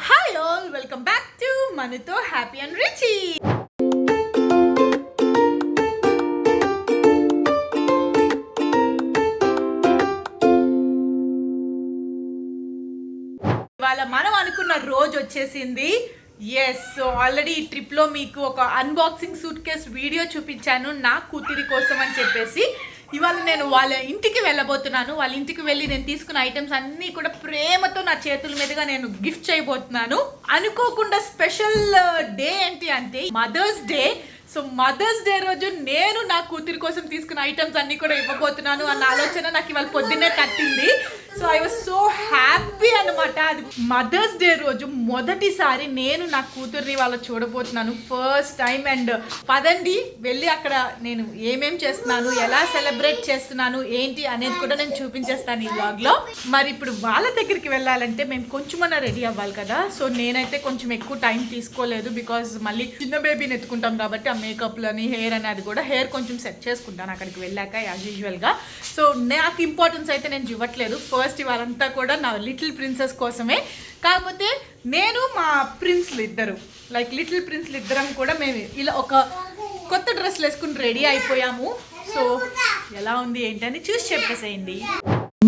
Hi all, welcome back to మనతో happy and Richie. ఇవాళ మనం అనుకున్న రోజు వచ్చేసింది. ఎస్, సో ఆల్రెడీ ఈ ట్రిప్లో మీకు ఒక అన్బాక్సింగ్ సూట్ కేస్ వీడియో చూపించాను నా కూతురి కోసం అని చెప్పేసి. ఇవాళ నేను వాళ్ళ ఇంటికి వెళ్ళబోతున్నాను. వాళ్ళ ఇంటికి వెళ్ళి నేను తీసుకున్న ఐటమ్స్ అన్నీ కూడా ప్రేమతో నా చేతుల మీదుగా నేను గిఫ్ట్ చేయబోతున్నాను. అనుకోకుండా స్పెషల్ డే ఏంటి అంటే mother's day. So mother's day రోజు నేను నా కూతురి కోసం తీసుకున్న ఐటమ్స్ అన్నీ కూడా ఇవ్వబోతున్నాను అన్న ఆలోచన నాకు ఇవాళ పొద్దున్నే తట్టింది. So I was so happy అనమాట. అది మదర్స్ డే రోజు మొదటిసారి నేను నా కూతుర్ని వాళ్ళ చూడబోతున్నాను, ఫస్ట్ టైం. అండ్ పదండి వెళ్ళి అక్కడ నేను ఏమేం చేస్తున్నాను, ఎలా సెలబ్రేట్ చేస్తున్నాను ఏంటి అనేది కూడా నేను చూపించేస్తాను ఈ వ్లాగ్లో. మరి ఇప్పుడు వాళ్ళ దగ్గరికి వెళ్ళాలంటే మేము కొంచెమన్నా రెడీ అవ్వాలి కదా. సో నేనైతే కొంచెం ఎక్కువ టైం తీసుకోలేదు, బికాజ్ మళ్ళీ చిన్న బేబీని ఎత్తుకుంటాం కాబట్టి ఆ మేకప్లని హెయిర్ అనేది కూడా హెయిర్ కొంచెం సెట్ చేసుకుంటాను అక్కడికి వెళ్ళాక యాజ్ యూజువల్గా. సో నాకు ఇంపార్టెన్స్ అయితే నేను ఇవ్వట్లేదు. ఫస్ట్ ఇవాళంతా కూడా నా లిటిల్ ప్రిన్సెస్ కోసమే. కాకపోతే నేను మా ప్రిన్స్లు ఇద్దరు, లైక్ లిటిల్ ప్రిన్స్లు ఇద్దరం కూడా మేము ఇలా ఒక కొత్త డ్రెస్లు వేసుకుని రెడీ అయిపోయాము. సో ఎలా ఉంది ఏంటని చూసి చెప్పేసేయండి.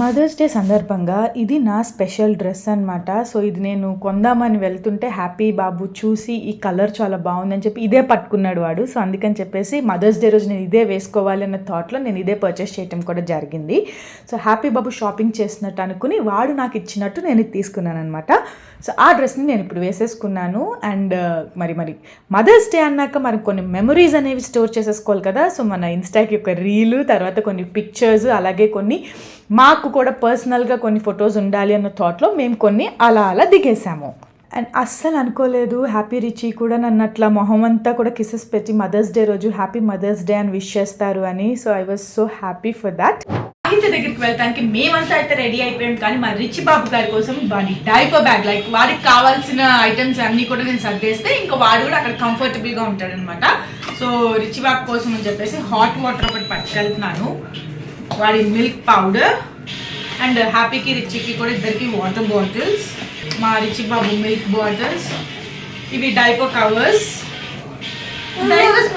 మదర్స్ డే సందర్భంగా ఇది నా స్పెషల్ డ్రెస్ అనమాట. సో ఇది నేను కొందామని వెళ్తుంటే హ్యాపీ బాబు చూసి ఈ కలర్ చాలా బాగుందని చెప్పి ఇదే పట్టుకున్నాడు వాడు. సో అందుకని చెప్పేసి మదర్స్ డే రోజు నేను ఇదే వేసుకోవాలి అన్న థాట్లో నేను ఇదే పర్చేస్ చేయటం కూడా జరిగింది. సో హ్యాపీ బాబు షాపింగ్ చేసినట్టు అనుకుని వాడు నాకు ఇచ్చినట్టు నేను ఇది తీసుకున్నాను అనమాట. సో ఆ డ్రెస్ని నేను ఇప్పుడు వేసేసుకున్నాను. అండ్ మరి మదర్స్ డే అన్నాక మరి కొన్ని మెమరీస్ అనేవి స్టోర్ చేసేసుకోవాలి కదా. సో మన ఇన్స్టాకి ఒక రీలు, తర్వాత కొన్ని పిక్చర్స్, అలాగే కొన్ని మాకు కూడా పర్సనల్గా కొన్ని ఫొటోస్ ఉండాలి అన్న థాట్లో మేము కొన్ని అలా దిగేసాము. అండ్ అస్సలు అనుకోలేదు హ్యాపీ రిచీ కూడా నన్ను అట్లా మొహం అంతా కూడా కిసెస్ పెట్టి మదర్స్ డే రోజు హ్యాపీ మదర్స్ డే అని విష్ చేస్తారు అని. So I was so happy for that. సాహిత్య దగ్గరికి వెళ్తానికి మేమంతా అయితే రెడీ అయిపోయాం, కానీ మా రిచి బాబు గారి కోసం వాడి డైపర్ బ్యాగ్, లైక్ వాడికి కావాల్సిన ఐటమ్స్ అన్నీ కూడా నేను సర్దేస్తే ఇంకా వాడు కూడా అక్కడ కంఫర్టబుల్గా ఉంటాడనమాట. సో రిచి బాబు కోసం అని చెప్పేసి హాట్ వాటర్ ఒకటి పట్టుకెళ్తున్నాను, వాడి మిల్క్ పౌడర్, అండ్ హ్యాపీకి రిచికి కూడా ఇద్దరికి వాటర్ బాటిల్స్, మా రిచి బాబు మిల్క్ బాటిల్స్, ఇవి డైపర్ కవర్స్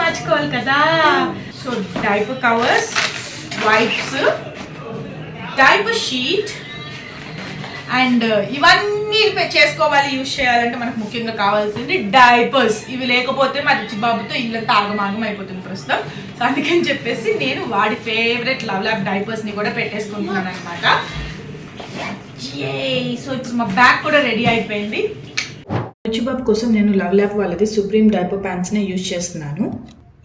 మార్చుకోవాలి కదా. So diaper covers, wipes, diaper sheet, and ఇవన్నీ చేసుకోవాలి, యూజ్ చేయాలంటే మనకు ముఖ్యంగా కావాల్సింది డైపర్స్. ఇవి లేకపోతే మా రిచి బాబుతో ఇల్లంతా ఆగమాగం అయిపోతుంది ప్రస్తుతం. సో అందుకని చెప్పేసి నేను వాడి ఫేవరెట్ లవ్ ల్యాబ్ డైపర్స్ని కూడా పెట్టేసుకుంటున్నాను అనమాట. సో ఇప్పుడు మా బ్యాగ్ కూడా రెడీ అయిపోయింది. రిచి బాబు కోసం నేను లవ్ ల్యాబ్ వాళ్ళది సుప్రీం డైపర్ ప్యాంట్స్ని యూజ్ చేస్తున్నాను.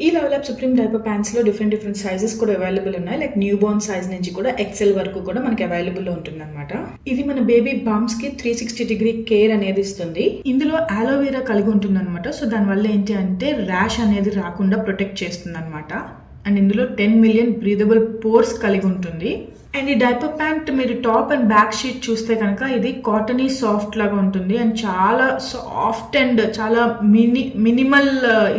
ఈ లవ్ ల్యాబ్ సుప్రీం డైపర్ ప్యాంట్స్లో డిఫరెంట్ సైజెస్ కూడా అవైలబుల్ ఉన్నాయి. లైక్ న్యూ బోర్న్ సైజ్ నుంచి కూడా ఎక్సెల్ వరకు కూడా మనకి అవైలబుల్ ఉంటుంది అనమాట. ఇది మన బేబీ బంప్స్ కి 360 డిగ్రీ కేర్ అనేది ఇస్తుంది. ఇందులో అలోవెరా కలిగి ఉంటుంది అనమాట. సో దానివల్ల ఏంటి అంటే ర్యాష్ అనేది రాకుండా ప్రొటెక్ట్ చేస్తుంది అనమాట. అండ్ ఇందులో 10 మిలియన్ బ్రీదబుల్ పోర్స్ కలిగి ఉంటుంది. అండ్ ఈ డైపర్ ప్యాంట్ మీరు టాప్ అండ్ బ్యాక్ షీట్ చూస్తే కనుక ఇది కాటనీ సాఫ్ట్ లాగా ఉంటుంది. అండ్ చాలా సాఫ్ట్ అండ్ చాలా మినిమల్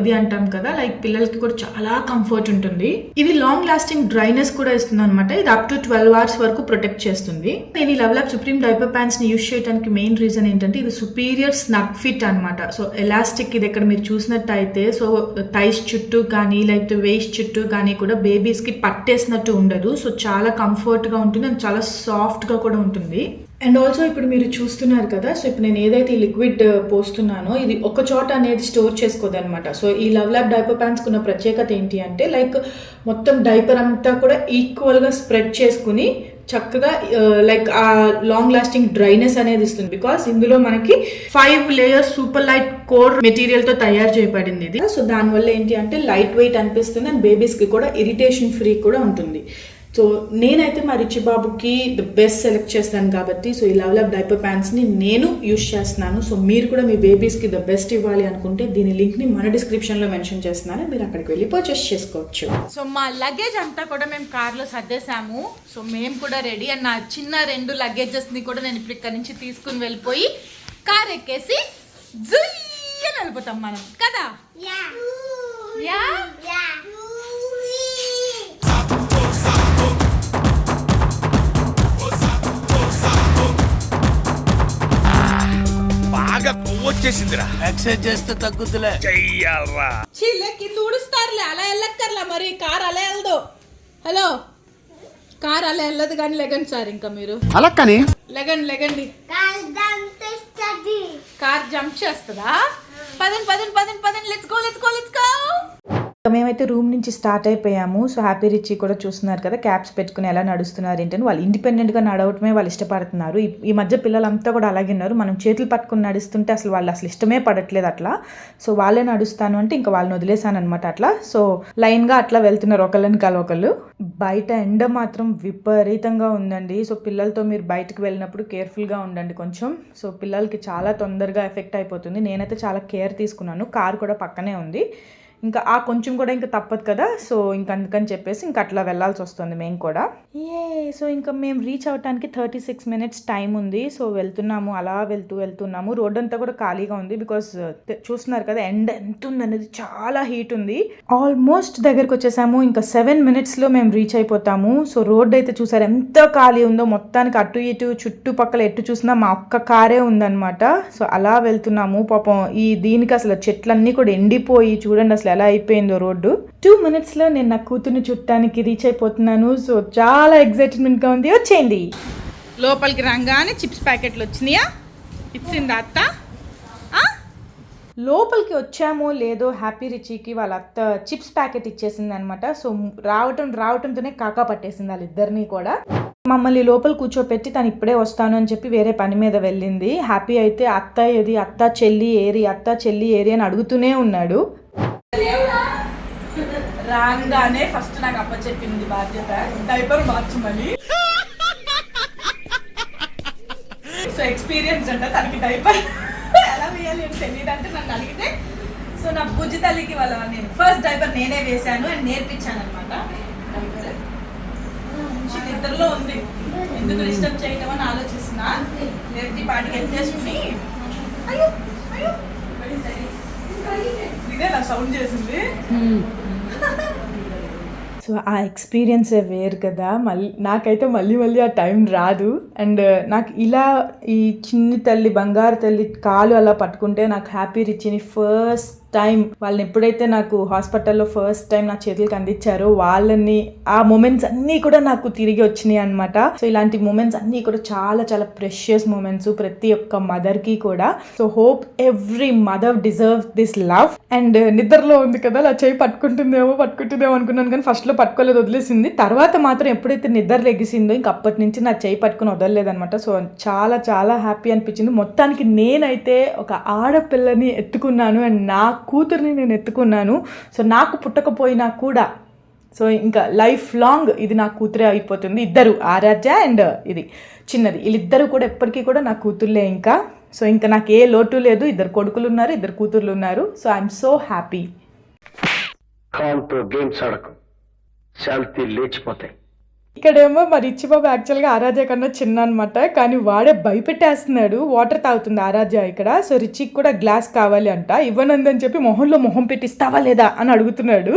ఇది అంటాం కదా, లైక్ పిల్లలకి కూడా చాలా కంఫర్ట్ ఉంటుంది. ఇది లాంగ్ లాస్టింగ్ డ్రైనెస్ కూడా ఇస్తుంది అనమాట. ఇది అప్ టు 12 hours వరకు ప్రొటెక్ట్ చేస్తుంది. నేను ఈ Love Lab supreme diaper pants ని యూజ్ చేయడానికి మెయిన్ రీజన్ ఏంటంటే ఇది సుపీరియర్ స్నగ్ ఫిట్ అనమాట. సో ఎలాస్టిక్ ఇది ఇక్కడ మీరు చూసినట్టయితే సో థైస్ చుట్టూ కానీ లేకపోతే వేస్ట్ చుట్టూ కానీ కూడా బేబీస్ కి పట్టేసినట్టు ఉండదు. సో చాలా కంఫర్ట్ గా ఉంటుంది అండ్ చాలా సాఫ్ట్ గా కూడా ఉంటుంది. అండ్ ఆల్సో ఇప్పుడు మీరు చూస్తున్నారు కదా, సో ఇప్పుడు నేను ఏదైతే లిక్విడ్ పోస్తున్నానో ఇది ఒక చోట అనేది స్టోర్ చేసుకోదు అనమాట. సో ఈ లవ్ ల్యాబ్ డైపర్ ప్యాంట్స్ కున్న ప్రత్యేకత ఏంటి అంటే లైక్ మొత్తం డైపర్ అంతా కూడా ఈక్వల్ గా స్ప్రెడ్ చేసుకుని చక్కగా లైక్ ఆ లాంగ్ లాస్టింగ్ డ్రైనెస్ అనేది ఇస్తుంది. బికాస్ ఇందులో మనకి 5 layers super light core material తో తయారు చేయబడింది ఇది. సో దానివల్ల ఏంటి అంటే లైట్ వెయిట్ అనిపిస్తుంది అండ్ బేబీస్ కి కూడా ఇరిటేషన్ ఫ్రీ కూడా ఉంటుంది. సో నేనైతే మా రిచి బాబుకి ద బెస్ట్ సెలెక్ట్ చేస్తాను కాబట్టి సో ఈ లవ్ ల్యాబ్ డైపర్ ప్యాంట్స్ని నేను యూజ్ చేస్తున్నాను. సో మీరు కూడా మీ బేబీస్కి ద బెస్ట్ ఇవ్వాలి అనుకుంటే దీని లింక్ని మన డిస్క్రిప్షన్లో మెన్షన్ చేస్తున్నాను, మీరు అక్కడికి వెళ్ళి పర్చేస్ చేసుకోవచ్చు. సో మా లగేజ్ అంతా కూడా మేము కార్లో సర్దేశాము. సో మేము కూడా రెడీ. అండ్ నా చిన్న 2 లగేజెస్ని కూడా నేను ఇప్పుడు ఇక్కడ నుంచి తీసుకుని వెళ్ళిపోయి కార్ ఎక్కేసి జుయ్యని వెళ్ళిపోతాం మనం కదా. యా వచ్చేసిందిరా. ఎక్సైజ్ చేస్తే తగ్గుతులే. చెయ్యాలరా. చీలే కింద ఊడుస్తారులే, అలా వెళ్ళక్కర్లా మరి. కార్ అలా వెళ్ళదు. హలో, కార్ అలా వెళ్ళదు కానీ లెగండి సార్. ఇంకా మీరు అలా కానీ లెగండి. కార్ జంప్ చేస్తుందా? పదండి లెట్స్ గో. మేమైతే రూమ్ నుంచి స్టార్ట్ అయిపోయాము. సో హ్యాపీ రిచ్ కూడా చూస్తున్నారు కదా, క్యాప్స్ పెట్టుకుని ఎలా నడుస్తున్నారు ఏంటని. వాళ్ళు ఇండిపెండెంట్గా నడవటమే వాళ్ళు ఇష్టపడుతున్నారు. ఈ మధ్య పిల్లలంతా కూడా అలాగే ఉన్నారు. మనం చేతులు పట్టుకుని నడుస్తుంటే వాళ్ళు అసలు ఇష్టమే పడట్లేదు అట్లా. సో వాళ్ళే నడుస్తాను అంటే ఇంకా వాళ్ళని వదిలేసాను అనమాట అట్లా. సో లైన్గా అట్లా వెళ్తున్నారు ఒకళ్ళని ఒకళ్ళు. బయట ఎండ మాత్రం విపరీతంగా ఉందండి. సో పిల్లలతో మీరు బయటకు వెళ్ళినప్పుడు కేర్ఫుల్గా ఉండండి కొంచెం. సో పిల్లలకి చాలా తొందరగా ఎఫెక్ట్ అయిపోతుంది. నేనైతే చాలా కేర్ తీసుకున్నాను. కార్ కూడా పక్కనే ఉంది. ఇంకా ఆ కొంచెం కూడా ఇంకా తప్పదు కదా. సో ఇంక అందుకని చెప్పేసి ఇంకా అట్లా వెళ్ళాల్సి వస్తుంది మేము కూడా. సో ఇంకా మేము రీచ్ అవడానికి 36 minutes టైం ఉంది. సో వెళ్తున్నాము, అలా వెళ్తున్నాము. రోడ్ అంతా కూడా ఖాళీగా ఉంది. బికాస్ చూస్తున్నారు కదా ఎండ ఎంత ఉంది అనేది, చాలా హీట్ ఉంది. ఆల్మోస్ట్ దగ్గరకు వచ్చేసాము. ఇంకా 7 minutesలో మేము రీచ్ అయిపోతాము. సో రోడ్ అయితే చూసారు ఎంత ఖాళీ ఉందో. మొత్తానికి అటు ఇటు చుట్టుపక్కల ఎటు చూసినా మా ఒక్క కారే ఉందన్నమాట. సో అలా వెళ్తున్నాము. పాపం దీనికి అసలు చెట్లన్నీ కూడా ఎండిపోయి చూడండి అసలు ఎలా అయిపోయిందో రోడ్డు. 2 minutesలో నేను నా కూతుర్ని చుట్టానికి రీచ్ అయిపోతున్నాను. సో చాలా ఎక్సైట్మెంట్గా ఉంది. వచ్చేయండి. లోపలికి రాగానే చిప్స్ ప్యాకెట్లు వచ్చినాయా? ఇచ్చిందా అత్త? లోపలికి వచ్చామో లేదో హ్యాపీ రిచీకి వాళ్ళ అత్త చిప్స్ ప్యాకెట్ ఇచ్చేసింది అనమాట. సో రావటంతోనే కాకా పట్టేసింది వాళ్ళిద్దరినీ కూడా. మమ్మల్ని లోపల కూర్చోపెట్టి తను ఇప్పుడే వస్తాను అని చెప్పి వేరే పని మీద వెళ్ళింది. హ్యాపీ అయితే అత్త ఏది, అత్త చెల్లి ఏరి అని అడుగుతూనే ఉన్నాడు. రాగానే ఫస్ట్ నాకు అప్ప చెప్పింది బాధ్యత, డైపర్ మార్చమని. సో ఎక్స్పీరియన్స్ అంట తనకి డైపర్ ఎలా వేయాలి అని తెలియదు అంటే నన్ను అడిగితే, సో నా బుజ్జి తల్లికి నేను ఫస్ట్ డైపర్ నేనే వేశాను అని నేర్పించాను అనమాట. నిద్రలో ఉంది, ఎందుకు డిస్టర్బ్ చేయటం అని ఆలోచిస్తున్నా. లేకపోతే పాటికి ఎత్తేసుకుని ఇదే నా సౌండ్ చేసింది. సో ఆ ఎక్స్పీరియన్సే వేరు కదా. నాకైతే మళ్ళీ ఆ టైం రాదు. అండ్ నాకు ఇలా ఈ చిన్ని తల్లి, బంగారు తల్లి కాలు అలా పట్టుకుంటే నాకు హ్యాపీ రిచ్ని ఫస్ట్ టైం వాళ్ళని ఎప్పుడైతే నాకు హాస్పిటల్లో ఫస్ట్ టైం నా చేతులకు అందించారో వాళ్ళని ఆ మూమెంట్స్ అన్నీ కూడా నాకు తిరిగి వచ్చినాయి అనమాట. సో ఇలాంటి మూమెంట్స్ అన్నీ కూడా చాలా చాలా ప్రెషియస్ మూమెంట్స్ ప్రతి ఒక్క మదర్కి కూడా. So hope every mother deserve this love. And నిద్రలో ఉంది కదా, అలా చేయి పట్టుకుంటుందేమో అనుకున్నాను కానీ ఫస్ట్లో పట్టుకోలేదు, వదిలేసింది. తర్వాత మాత్రం ఎప్పుడైతే నిద్ర లెగిసిందో ఇంక అప్పటి నుంచి నా చేయి పట్టుకుని వదలలేదనమాట. సో చాలా చాలా హ్యాపీ అనిపించింది. మొత్తానికి నేనైతే ఒక ఆడపిల్లని ఎత్తుకున్నాను అండ్ నా కూతుర్ని నేను ఎత్తుకున్నాను. సో నాకు పుట్టకపోయినా కూడా సో ఇంకా లైఫ్ లాంగ్ ఇది నా కూతురే అయిపోతుంది. ఇద్దరు, ఆరాధ్య అండ్ ఇది చిన్నది, వీళ్ళిద్దరూ కూడా ఎప్పటికీ కూడా నా కూతుర్లే ఇంకా. సో ఇంకా నాకు ఏ లోటు లేదు. 2 కొడుకులు ఉన్నారు, 2 కూతుర్లు ఉన్నారు. So I'm so happy. Games ఆడకు, శాంతి లేచిపోతాయి. ఇక్కడేమో మా రిచ్చి బాబు యాక్చువల్గా ఆరాధ్య కన్నా చిన్న అనమాట, కానీ వాడే భయపెట్టేస్తున్నాడు. వాటర్ తాగుతుంది ఆరాధ్య ఇక్కడ. సో రిచికి కూడా గ్లాస్ కావాలి అంట. ఇవ్వనందని చెప్పి మొహం పెట్టిస్తావా లేదా అని అడుగుతున్నాడు.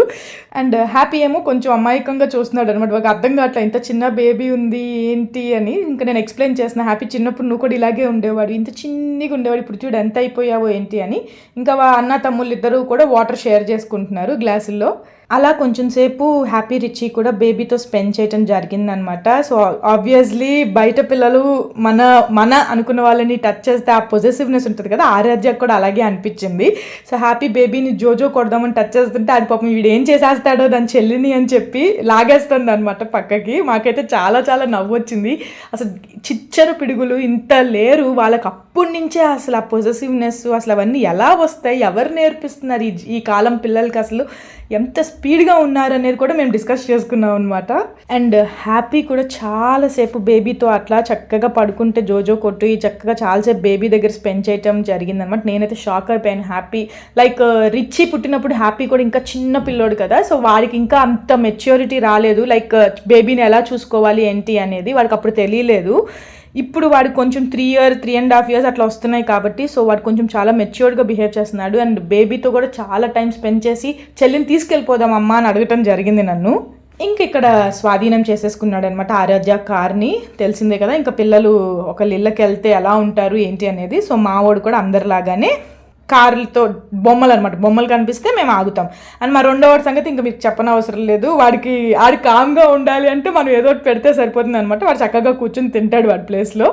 అండ్ హ్యాపీ ఏమో కొంచెం అమాయకంగా చూస్తున్నాడు అనమాట. వాడికి అర్థం కావట్లేదు ఇంత చిన్న బేబీ ఉంది ఏంటి అని. ఇంకా నేను ఎక్స్ప్లెయిన్ చేసిన, హ్యాపీ చిన్నప్పుడు నువ్వు కూడా ఇలాగే ఉండేవాడు, ఇంత చిన్నగా ఉండేవాడు, ఇప్పుడు చూడు ఎంత అయిపోయావో ఏంటి అని. ఇంకా అన్న తమ్ముళ్ళు ఇద్దరు కూడా వాటర్ షేర్ చేసుకుంటున్నారు గ్లాసుల్లో. అలా కొంచెం సేపు హ్యాపీ రిచీ కూడా బేబీతో స్పెండ్ చేయడం జరిగిందనమాట. సో ఆబ్వియస్లీ బయట పిల్లలు మన అనుకున్న వాళ్ళని టచ్ చేస్తే ఆ పొజెసివ్నెస్ ఉంటుంది కదా, ఆరాధ్యకు కూడా అలాగే అనిపించింది. సో హ్యాపీ బేబీని జోజో కొడదామని టచ్ చేస్తుంటే అది పాపం వీడు ఏం చేసేస్తాడో దాని చెల్లిని అని చెప్పి లాగేస్తుంది అనమాట పక్కకి. మాకైతే చాలా చాలా నవ్వు వచ్చింది. అసలు చిచ్చర పిడుగులు ఇంత లేరు వాళ్ళకి అప్పటి నుంచే. అసలు ఆ పొజెసివ్నెస్ అసలు అవన్నీ ఎలా వస్తాయి, ఎవరు నేర్పిస్తున్నారు ఈ కాలం పిల్లలకి, అసలు ఎంత స్పీడ్గా ఉన్నారు అనేది కూడా మేము డిస్కస్ చేసుకున్నాం అనమాట. అండ్ హ్యాపీ కూడా చాలాసేపు బేబీతో అట్లా చక్కగా పడుకుంటే జోజో కొట్టు చక్కగా చాలాసేపు బేబీ దగ్గర స్పెండ్ చేయటం జరిగిందనమాట. నేనైతే షాక్ అయిపోయాను. హ్యాపీ లైక్ రిచీ పుట్టినప్పుడు హ్యాపీ కూడా ఇంకా చిన్న పిల్లోడు కదా, సో వాడికి ఇంకా అంత మెచ్యూరిటీ రాలేదు. లైక్ బేబీని ఎలా చూసుకోవాలి ఏంటి అనేది వాడికి అప్పుడు తెలియలేదు. ఇప్పుడు వాడు కొంచెం 3.5 years అట్లా వస్తున్నాయి కాబట్టి సో వాడు కొంచెం చాలా మెచ్యూర్డ్గా బిహేవ్ చేస్తున్నాడు. అండ్ బేబీతో కూడా చాలా టైం స్పెండ్ చేసి చెల్లిని తీసుకెళ్ళిపోదాం అమ్మ అని అడగటం జరిగింది నన్ను. ఇంక ఇక్కడ స్వాధీనం చేసేసుకున్నాడు అనమాట ఆరాధ్య కార్ని. తెలిసిందే కదా ఇంకా పిల్లలు ఒకళ్ళ ఇళ్ళకి వెళ్తే ఎలా ఉంటారు ఏంటి అనేది. సో మావాడు కూడా అందరిలాగానే కార్లతో బొమ్మలు అనమాట, బొమ్మలు కనిపిస్తే మేము ఆగుతాం. అండ్ మా రెండో వాడి సంగతి ఇంకా మీకు చెప్పనవసరం లేదు. వాడికి కామ్గా ఉండాలి అంటే మనం ఏదో ఒకటి పెడితే సరిపోతుంది అనమాట. వాడు చక్కగా కూర్చొని తింటాడు వాడి ప్లేస్లో.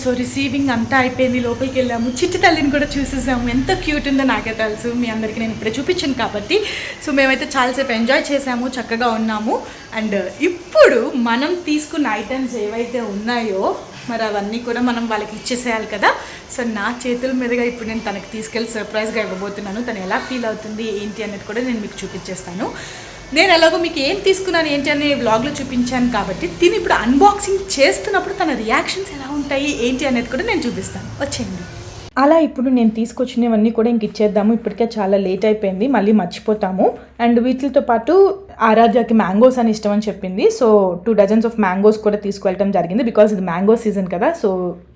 సో రిసీవింగ్ అంతా అయిపోయింది, లోపలికి వెళ్ళాము, చిట్టి తల్లిని కూడా చూసేసాము. ఎంత క్యూట్ ఉందో నాకే తెలుసు, మీ అందరికీ నేను ఇప్పుడే చూపించాను కాబట్టి. సో మేమైతే చాలాసేపు ఎంజాయ్ చేసాము, చక్కగా ఉన్నాము. అండ్ ఇప్పుడు మనం తీసుకున్న ఐటమ్స్ ఏవైతే ఉన్నాయో మరి అవన్నీ కూడా మనం వాళ్ళకి ఇచ్చేసేయాలి కదా. సో నా చేతుల మీదుగా ఇప్పుడు నేను తనకి తీసుకెళ్ళి సర్ప్రైజ్గా ఇవ్వబోతున్నాను. తను ఎలా ఫీల్ అవుతుంది ఏంటి అనేది కూడా నేను మీకు చూపించేస్తాను. నేను ఎలాగో మీకు ఏం తీసుకున్నాను ఏంటి అని వ్లాగ్లో చూపించాను కాబట్టి తిని ఇప్పుడు అన్బాక్సింగ్ చేస్తున్నప్పుడు తన రియాక్షన్స్ ఎలా ఉంటాయి ఏంటి అనేది కూడా నేను చూపిస్తాను. వచ్చేయండి. అలా ఇప్పుడు నేను తీసుకొచ్చినవన్నీ కూడా ఇంక ఇచ్చేద్దాము. ఇప్పటికే చాలా లేట్ అయిపోయింది, మళ్ళీ మర్చిపోతాము. అండ్ వీటితో పాటు ఆరాధ్యకి మ్యాంగోస్ అని ఇష్టం అని చెప్పింది. సో 2 డజన్స్ ఆఫ్ మ్యాంగోస్ కూడా తీసుకువెళ్ళటం జరిగింది. బికాజ్ ఇది మ్యాంగో సీజన్ కదా. సో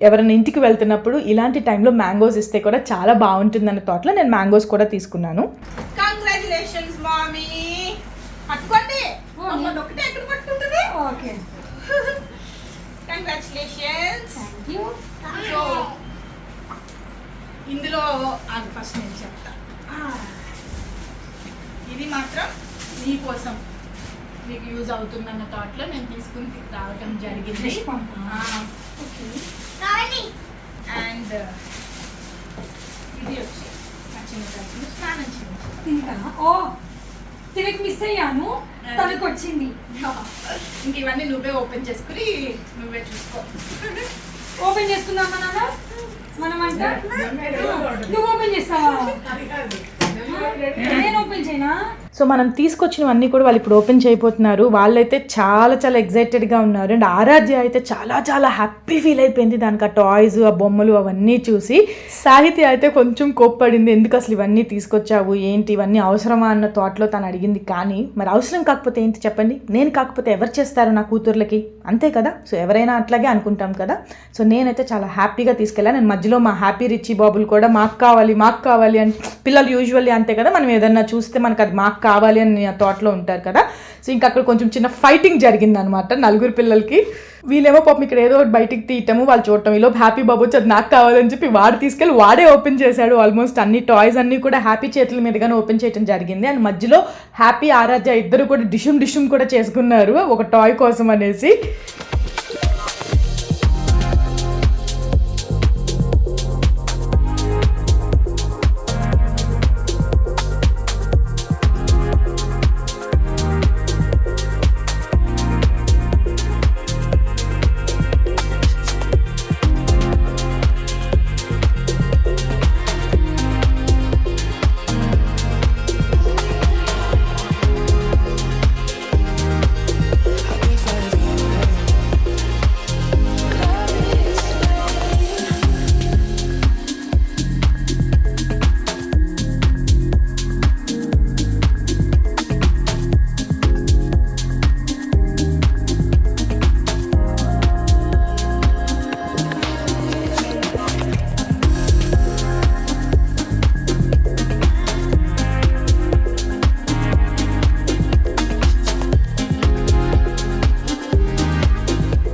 ఎవరైనా ఇంటికి వెళ్తున్నప్పుడు ఇలాంటి టైంలో మ్యాంగోస్ ఇస్తే కూడా చాలా బాగుంటుందన్న థాట్లో నేను మ్యాంగోస్ కూడా తీసుకున్నాను. కంగ్రాచులేషన్స్ మామీ. పట్టుకోండి, ఒకటే ఎక్కడ పట్టుకుంటుంది. Okay, congratulations. సో ఇందులో ఫస్ట్ నేను చెప్తా, ఇది మాత్రం నీకోసం మీకు యూజ్ అవుతుందన్న థాట్లో నేను తీసుకుని రావటం జరిగింది. అండ్ ఇది వచ్చి నా చిన్న తల్లి స్నానం చేయించాను. ఓ తినకి మిస్ అయ్యాను, తనకు వచ్చింది. ఇంక ఇవన్నీ నువ్వే ఓపెన్ చేసుకుని నువ్వే చూసుకో. ఓపెన్ చేసుకుందామా నాన్న? మనం అంట నువ్వు ఓపెన్ చేస్తావా? నేను ఓపెన్ చేయనా? సో మనం తీసుకొచ్చినవన్నీ కూడా వాళ్ళు ఇప్పుడు ఓపెన్ చేయబోతున్నారు. వాళ్ళైతే చాలా చాలా ఎగ్జైటెడ్గా ఉన్నారు. అండ్ ఆరాధ్య అయితే చాలా చాలా హ్యాపీ ఫీల్ అయిపోయింది దానికి, ఆ టాయ్స్ ఆ బొమ్మలు అవన్నీ చూసి. సాహిత్య అయితే కొంచెం కోప్పడింది, ఎందుకు అసలు ఇవన్నీ తీసుకొచ్చావు ఏంటి, ఇవన్నీ అవసరమా అన్న థాట్లో తను అడిగింది. కానీ మరి అవసరం కాకపోతే ఏంటి చెప్పండి, నేను కాకపోతే ఎవరు చేస్తారు నా కూతుర్లకి, అంతే కదా. సో ఎవరైనా అట్లాగే అనుకుంటాం కదా. సో నేనైతే చాలా హ్యాపీగా తీసుకెళ్ళాను. నేను మధ్యలో మా హ్యాపీ రిచీ బాబులు కూడా మాకు కావాలి అని, పిల్లలు యూజువల్లీ అంతే కదా, మనం ఏదన్నా చూస్తే మనకు అది మాకు కావాలి అని ఆ థాట్లో ఉంటారు కదా. సో ఇంకా అక్కడ కొంచెం చిన్న ఫైటింగ్ జరిగింది అనమాట 4 పిల్లలకి. వీళ్ళేమో పాపం ఇక్కడ ఏదో ఒకటి బయటికి తీయటము వాళ్ళు చూడటం, ఈలోపు హ్యాపీ బాబు వచ్చి అది నాకు కావాలని చెప్పి వాడు తీసుకెళ్ళి వాడే ఓపెన్ చేశాడు. ఆల్మోస్ట్ అన్ని టాయ్స్ అన్నీ కూడా హ్యాపీ చేతుల మీదుగానే ఓపెన్ చేయడం జరిగింది. అండ్ మధ్యలో హ్యాపీ ఆరాధ్య ఇద్దరు కూడా డిషుమ్ కూడా చేసుకున్నారు ఒక టాయ్ కోసం అనేసి.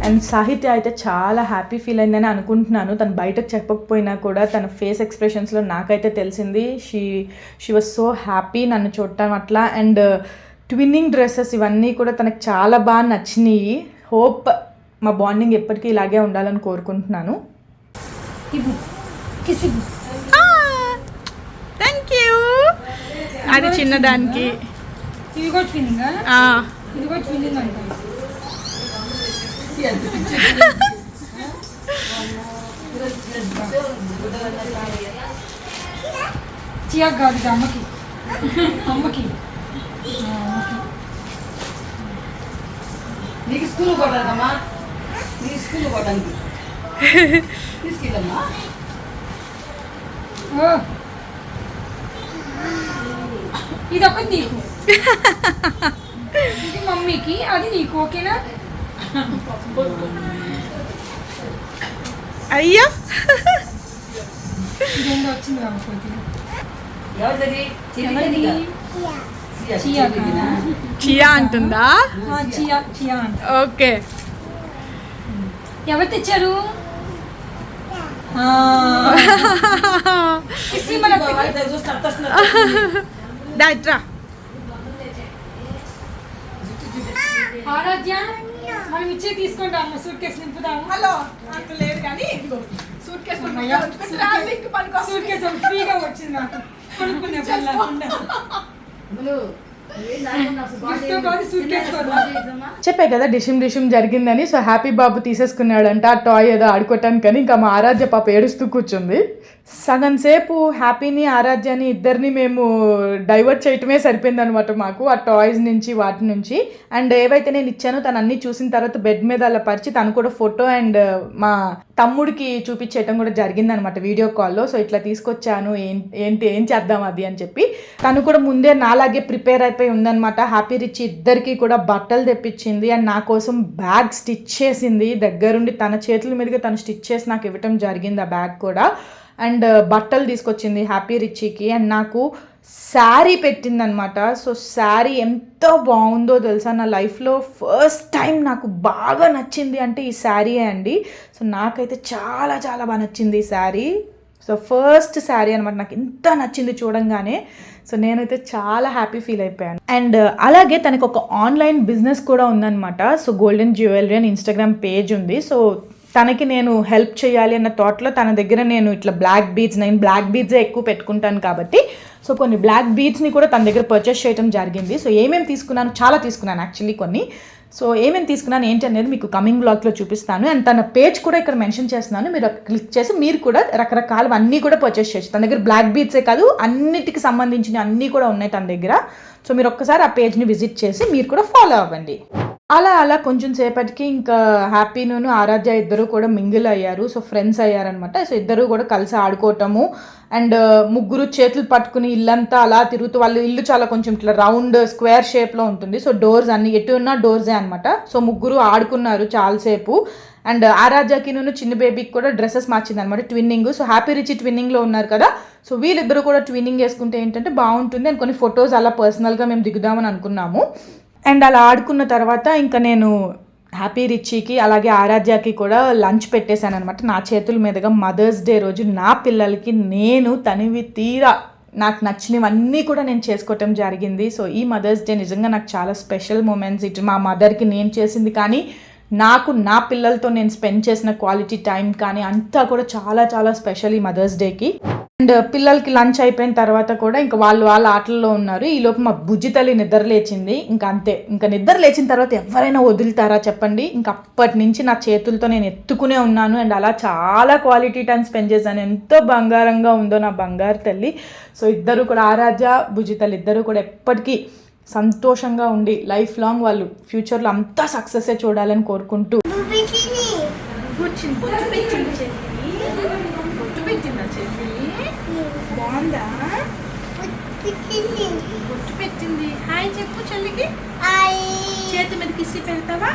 అండ్ సాహిత్య అయితే చాలా హ్యాపీ ఫీల్ అయిందని అనుకుంటున్నాను. తను బయటకు చెప్పకపోయినా కూడా తన ఫేస్ ఎక్స్ప్రెషన్స్లో నాకైతే తెలిసింది. షీ వాజ్ సో హ్యాపీ నన్ను చూడటం అట్లా. అండ్ ట్విన్నింగ్ డ్రెస్సెస్ ఇవన్నీ కూడా తనకు చాలా బాగా నచ్చినాయి. హోప్ మా బాండింగ్ ఎప్పటికీ ఇలాగే ఉండాలని కోరుకుంటున్నాను. Thank you. అది చిన్నదానికి ఇది కూడా ట్విన్నింగ్, ఇది కూడా ట్విన్నింగ్ అంటారు. చియా కాదు, అమ్మకి నీకు స్కూల్ పోతాదమ్మా, నీ స్కూల్ పోతానికి తీసుకెళ్ళమ్మా. ఇది ఒకటి నీకు, ఇది మమ్మీకి, అది నీకు. ఓకేనా? అయ్యా ఇదేందో వచ్చింది అనుకోండి. ఎవరిది? చియా అంటుందా? చియా అంట. ఓకే. ఎవరు తెచ్చారు? డాక్టరా ఆరాధ్య మనం ఇచ్చే తీసుకోండి అమ్మ సూట్ కేసు నింపుదాము. హలో అంత లేదు కానీ సూట్ కేసు సూట్ కేసు ఫ్రీగా వచ్చింది నాకు కొనుక్కునే పని లేకుండా. గిఫ్ట్తో పాటు సూట్ కేసు కొన్నాం. చెప్పే కదా డిషిమ్ జరిగిందని. సో హ్యాపీ బాబు తీసేసుకున్నాడంట ఆ టాయ్ ఏదో ఆడుకోవటానికి. కానీ ఇంకా మా ఆరాధ్య పాప ఏడుస్తూ కూర్చుంది. సగం సేపు హ్యాపీని ఆరాధ్యని ఇద్దరిని మేము డైవర్ట్ చేయటమే సరిపోయింది అనమాట మాకు ఆ టాయ్స్ నుంచి వాటి నుంచి. అండ్ ఏవైతే నేను ఇచ్చానో తను అన్నీ చూసిన తర్వాత బెడ్ మీద అలా పరిచి తను కూడా ఫోటో అండ్ మా తమ్ముడికి చూపించేయటం కూడా జరిగిందనమాట వీడియో కాల్లో. సో ఇట్లా తీసుకొచ్చాను ఏం చేద్దాం అది అని చెప్పి. తను కూడా ముందే నాలాగే ప్రిపేర్ అయిపోయి ఉందనమాట. హ్యాపీ రిచ్ ఇద్దరికి కూడా బట్టలు తెప్పించింది అండ్ నా కోసం బ్యాగ్ స్టిచ్ చేసింది దగ్గరుండి. తన చేతుల మీదుగా తను స్టిచ్ చేసి నాకు ఇవ్వటం జరిగింది ఆ బ్యాగ్ కూడా. అండ్ బట్టలు తీసుకొచ్చింది హ్యాపీ రిచీకి. అండ్ నాకు శారీ పెట్టిందనమాట. సో శారీ ఎంత బాగుందో తెలుసా, నా లైఫ్లో ఫస్ట్ టైం నాకు బాగా నచ్చింది అంటే ఈ శారీయే అండి. సో నాకైతే చాలా చాలా బాగా నచ్చింది ఈ శారీ. సో ఫస్ట్ శారీ అనమాట, నాకు ఎంత నచ్చింది చూడంగానే. సో నేనైతే చాలా హ్యాపీ ఫీల్ అయిపోయాను. అండ్ అలాగే తనకు ఒక ఆన్లైన్ బిజినెస్ కూడా ఉందన్నమాట. సో గోల్డెన్ జ్యువెలరీ అని ఇన్స్టాగ్రామ్ పేజ్ ఉంది. సో తనకి నేను హెల్ప్ చేయాలి అన్న థాట్లో తన దగ్గర నేను ఇట్లా నేను బ్లాక్ బీడ్సే ఎక్కువ పెట్టుకుంటాను కాబట్టి సో కొన్ని బ్లాక్ బీడ్స్ని కూడా తన దగ్గర పర్చేస్ చేయడం జరిగింది. సో ఏమేమి తీసుకున్నాను, చాలా తీసుకున్నాను యాక్చువల్లీ కొన్ని. సో ఏమేమి తీసుకున్నాను ఏంటి అనేది మీకు కమింగ్ బ్లాగ్లో చూపిస్తాను. అండ్ తన పేజ్ కూడా ఇక్కడ మెన్షన్ చేస్తున్నాను, మీరు క్లిక్ చేసి మీరు కూడా రకరకాలు అన్నీ కూడా పర్చేస్ చేయొచ్చు. తన దగ్గర బ్లాక్ బీడ్సే కాదు అన్నిటికి సంబంధించిన అన్నీ కూడా ఉన్నాయి తన దగ్గర. సో మీరు ఒక్కసారి ఆ పేజ్ని విజిట్ చేసి మీరు కూడా ఫాలో అవ్వండి. అలా కొంచెం సేపటికి ఇంకా హ్యాపీను ఆరాధ్య ఇద్దరు కూడా మింగిల్ అయ్యారు. So friends అయ్యారనమాట. సో ఇద్దరు కూడా కలిసి ఆడుకోవటము అండ్ ముగ్గురు చేతులు పట్టుకుని ఇల్లంతా అలా తిరుగుతూ, వాళ్ళు ఇల్లు చాలా కొంచెం ఇట్లా రౌండ్ స్క్వేర్ షేప్లో ఉంటుంది. సో డోర్స్ అన్ని ఎటు ఉన్నా డోర్సే అనమాట. సో ముగ్గురు ఆడుకున్నారు చాలాసేపు. అండ్ ఆరాధ్యకి చిన్న బేబీకి కూడా డ్రెస్సెస్ మార్చింది అనమాట, ట్విన్నింగ్. సో హ్యాపీ రిచ్ ట్విన్నింగ్లో ఉన్నారు కదా. సో వీళ్ళిద్దరు కూడా ట్విన్నింగ్ వేసుకుంటే ఏంటంటే బాగుంటుంది అని కొన్ని ఫొటోస్ అలా పర్సనల్గా మేము దిగుదామని అనుకున్నాము. అండ్ అలా ఆడుకున్న తర్వాత ఇంకా నేను హ్యాపీ రిచీకి అలాగే ఆరాధ్యకి కూడా లంచ్ పెట్టేశాను అనమాట నా చేతుల మీదుగా. మదర్స్ డే రోజు నా పిల్లలకి నేను తనివి తీరా నాకు నచ్చినవన్నీ కూడా నేను చేసుకోవటం జరిగింది. సో ఈ మదర్స్ డే నిజంగా నాకు చాలా స్పెషల్ మూమెంట్స్. ఇటు మా మదర్కి నేను చేసింది కానీ నాకు నా పిల్లలతో నేను స్పెండ్ చేసిన క్వాలిటీ టైం కానీ అంతా కూడా చాలా చాలా స్పెషల్ ఈ మదర్స్ డేకి. అండ్ పిల్లలకి లంచ్ అయిపోయిన తర్వాత కూడా ఇంకా వాళ్ళ ఆటల్లో ఉన్నారు. ఈలోపు మా బుజ్జి తల్లి నిద్ర లేచింది. ఇంకా అంతే, ఇంకా నిద్ర లేచిన తర్వాత ఎవరైనా వదులుతారా చెప్పండి. ఇంకా అప్పటి నుంచి నా చేతులతో నేను ఎత్తుకునే ఉన్నాను. అండ్ అలా చాలా క్వాలిటీ టైం స్పెండ్ చేశాను. ఎంతో బంగారంగా ఉందో నా బంగారు తల్లి. సో ఇద్దరు కూడా ఆరాధ్య బుజ్జి తల్లి ఇద్దరు కూడా ఎప్పటికీ సంతోషంగా ఉండి లైఫ్ లాంగ్ వాళ్ళు ఫ్యూచర్లో అంతా సక్సెస్సే చూడాలని కోరుకుంటూ బాగుందా బొట్టు పెట్టింది. హాయ్ చెప్పు చెల్లికి. చేతి మీద కిసి పెడతావా?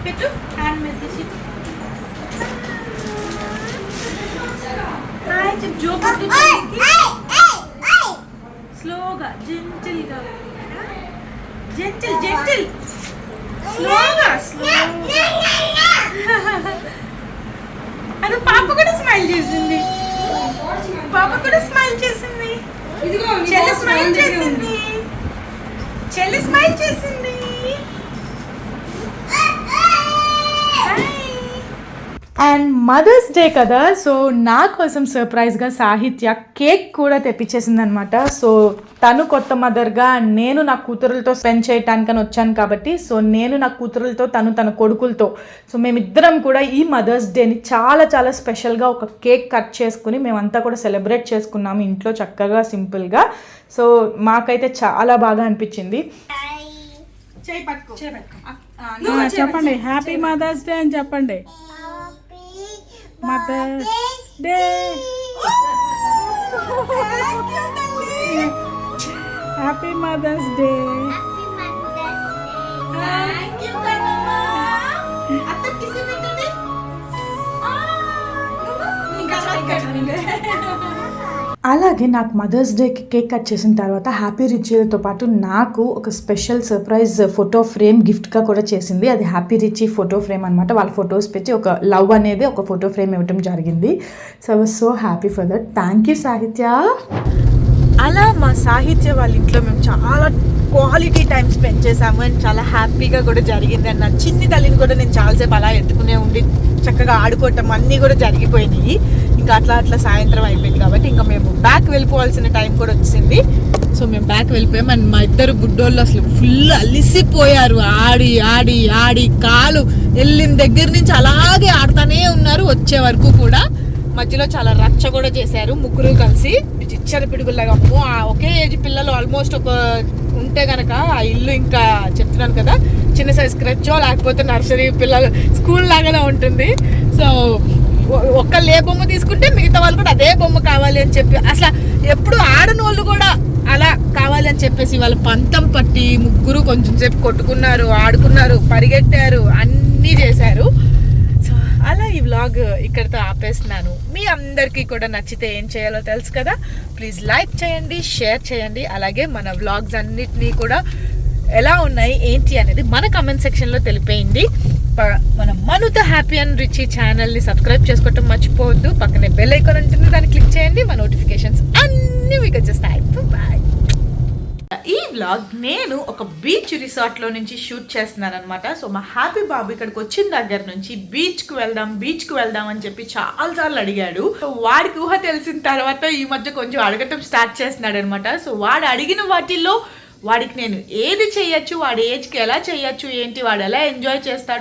పెట్టు, హ్యాండ్ మీద కిసి. హాయ్ చెప్పు. జోక్ స్లోగా జెంటిల్గా జెంటిల్ స్లోగా అది పాప కూడా స్మైల్ చేసింది. చెల్లి స్మైల్ చేసింది. అండ్ మదర్స్ డే కదా, సో నా కోసం సర్ప్రైజ్గా సాహిత్య కేక్ కూడా తెప్పించేసింది అనమాట. సో తను కొత్త మదర్గా నేను నా కూతురులతో స్పెండ్ చేయటానికని వచ్చాను కాబట్టి సో నేను నా కూతురులతో తన కొడుకులతో సో మేమిద్దరం కూడా ఈ మదర్స్ డేని చాలా చాలా స్పెషల్గా ఒక కేక్ కట్ చేసుకుని మేమంతా కూడా సెలబ్రేట్ చేసుకున్నాము ఇంట్లో చక్కగా సింపుల్గా. సో మాకైతే చాలా బాగా అనిపించింది. చెప్పండి హ్యాపీ మదర్స్ డే అని చెప్పండి. Mother's day happy mother's day. అలాగే నాకు మదర్స్ డేకి కేక్ కట్ చేసిన తర్వాత హ్యాపీ రిచీలతో పాటు నాకు ఒక స్పెషల్ సర్ప్రైజ్ ఫోటో ఫ్రేమ్ గిఫ్ట్గా కూడా చేసింది. అది హ్యాపీ రిచీ ఫోటో ఫ్రేమ్ అనమాట. వాళ్ళ ఫొటోస్ పెట్టి ఒక లవ్ అనేది ఒక ఫోటో ఫ్రేమ్ ఇవ్వడం జరిగింది. So I was so happy for that. Thank you సాహిత్య. అలా మా సాహిత్య వాళ్ళ ఇంట్లో మేము చాలా క్వాలిటీ టైం స్పెండ్ చేసాము అండ్ చాలా హ్యాపీగా కూడా జరిగింది. అండ్ నా చిన్ని తల్లిని కూడా నేను చాలాసేపు అలా ఎత్తుకునే ఉండి చక్కగా ఆడుకోవటం అన్నీ కూడా జరిగిపోయినాయి. ఇంకా అట్లా సాయంత్రం అయిపోయింది కాబట్టి ఇంకా మేము బ్యాక్ వెళ్ళిపోవాల్సిన టైం కూడా వచ్చింది. సో మేము బ్యాక్ వెళ్ళిపోయాం అండ్ మా ఇద్దరు బుడ్డోళ్ళు అసలు ఫుల్ అలిసిపోయారు. ఆడి ఆడి ఆడి కాలు వెళ్ళిన దగ్గర నుంచి అలాగే ఆడుతూనే ఉన్నారు వచ్చే వరకు కూడా. మధ్యలో చాలా రచ్చ కూడా చేశారు ముగ్గురు కలిసి. చిచ్చర పిడుగులాగా అమ్మో ఒకే ఏజ్ పిల్లలు ఆల్మోస్ట్ ఒక ఉంటే గనక ఆ ఇల్లు ఇంకా చెప్తున్నాను కదా చిన్న సైజ్ స్క్రెచ్చో లేకపోతే నర్సరీ పిల్లలు స్కూల్ లాగానే ఉంటుంది. సో ఒక్కళ్ళు ఏ బొమ్మ తీసుకుంటే మిగతా వాళ్ళు కూడా అదే బొమ్మ కావాలి అని చెప్పి అసలు ఎప్పుడు ఆడని వాళ్ళు కూడా అలా కావాలి అని చెప్పేసి వాళ్ళ పంతం పట్టి ముగ్గురు కొంచెం సేపు కొట్టుకున్నారు, ఆడుకున్నారు, పరిగెట్టారు, అన్నీ చేశారు. సో అలా ఈ వ్లాగ్ ఇక్కడితో ఆపేస్తున్నాను. మీ అందరికీ కూడా నచ్చితే ఏం చేయాలో తెలుసు కదా, ప్లీజ్ లైక్ చేయండి, షేర్ చేయండి. అలాగే మన వ్లాగ్స్ అన్నిటినీ కూడా ఎలా ఉన్నాయి ఏంటి అనేది మన కమెంట్ సెక్షన్లో తెలిపేయండి. మన మనుత హ్యాపీ అండ్ రిచీ ఛానల్ని సబ్స్క్రైబ్ చేసుకోవటం మర్చిపోవద్దు. పక్కనే బెల్ ఐకాన్ ఉంటుంది, దాన్ని క్లిక్ చేయండి. మా నోటిఫికేషన్స్ అన్నీ మీకు వచ్చేస్తాయి. బాయ్. ఈ వ్లాగ్ నేను ఒక బీచ్ రిసార్ట్లో నుంచి షూట్ చేస్తున్నాను అనమాట. సో మా హ్యాపీ బాబు ఇక్కడికి వచ్చిన దగ్గర నుంచి బీచ్కి వెళ్దాం అని చెప్పి చాలాసార్లు అడిగాడు. సో వాడికి ఊహ తెలిసిన తర్వాత ఈ మధ్య కొంచెం అడగటం స్టార్ట్ చేస్తున్నాడు అనమాట. సో వాడు అడిగిన వాటిల్లో వాడికి నేను ఏది చేయొచ్చు, వాడి ఏజ్కి ఎలా చేయొచ్చు, ఏంటి వాడు ఎలా ఎంజాయ్ చేస్తాడు,